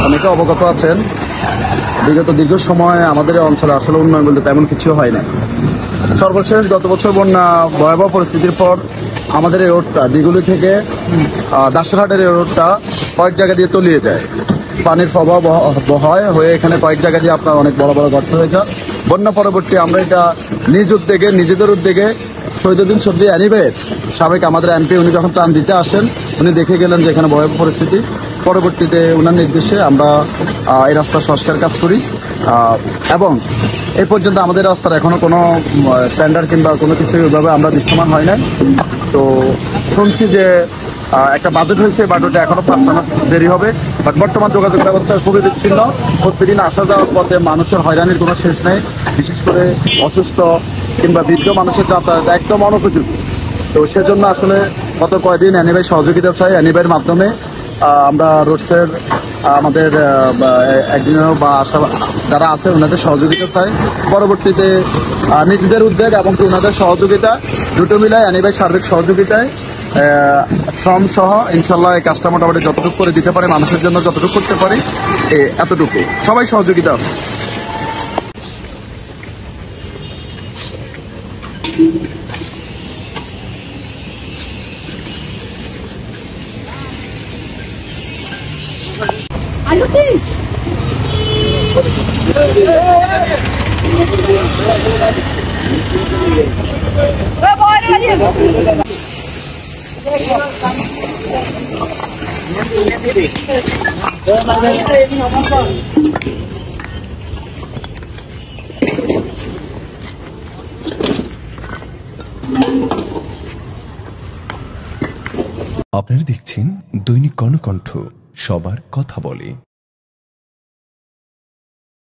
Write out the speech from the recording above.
অনেকে অবগত আছেন, বিগত দীর্ঘ সময় আমাদের এই অঞ্চলে আসলে উন্নয়ন বলতে তেমন কিছু হয় না। সর্বশেষ গত বছর বন্যা ভয়াবহ পরিস্থিতির পর আমাদের এই রোডটা দিগুলি থেকে দাসরহাটের এই রোডটা কয়েক জায়গা দিয়ে তলিয়ে যায়। পানির প্রবাহ হয় হয়ে এখানে কয়েক জায়গা দিয়ে আপনার অনেক বড় বড় গর্ত হয়ে যায়। বন্যা পরবর্তী আমরা এটা নিজেদের উদ্যোগে শহীদুদ্দিন চৌধুরী অ্যানিবের সাবেক আমাদের এমপি, উনি যখন ত্রাণ দিতে আসেন উনি দেখে গেলেন যে এখানে ভয়াবহ পরিস্থিতি। পরবর্তীতে ওনার নির্দেশে আমরা এই রাস্তার সংস্কার কাজ করি এবং এই পর্যন্ত আমাদের রাস্তার এখনো কোনো টেন্ডার কিংবা কোনো কিছু এভাবে আমরা দৃশ্যমান হয় নাই। তো শুনছি যে একটা বাজেট হয়েছে, বাজেটে এখনো 5 মাস দেরি হবে। বাট বর্তমান যোগাযোগ ব্যবস্থা খুবই বিচ্ছিন্ন। প্রতিদিন আসা যাওয়ার পথে মানুষের হয়রানির কোনো শেষ নেই। বিশেষ করে অসুস্থ কিংবা বৃদ্ধ মানুষের যাতায়াত একদম অনুপযোগী। তো সেজন্য আসলে গত কয়েকদিন অ্যানিভাই সহযোগিতা চাই। অ্যানিভাইয়ের মাধ্যমে আমরা রোডসের আমাদের একদিনেরও বা আশা যারা আছে ওনাদের সহযোগিতা চাই। পরবর্তীতে নিজেদের উদ্যোগ এবং ওনাদের সহযোগিতা দুটো মিলায় অ্যানিভাই সার্বিক সহযোগিতায় শ্রম সহ ইনশাল্লাহ এই কাজটা মোটামুটি যতটুকু করে দিতে পারে, মানুষের জন্য যতটুকু করতে পারি এতটুকু সবাই সহযোগিতা আছে। আপনারা দেখছেন দৈনিক কর্ণকণ্ঠ, সবার কথা বলে।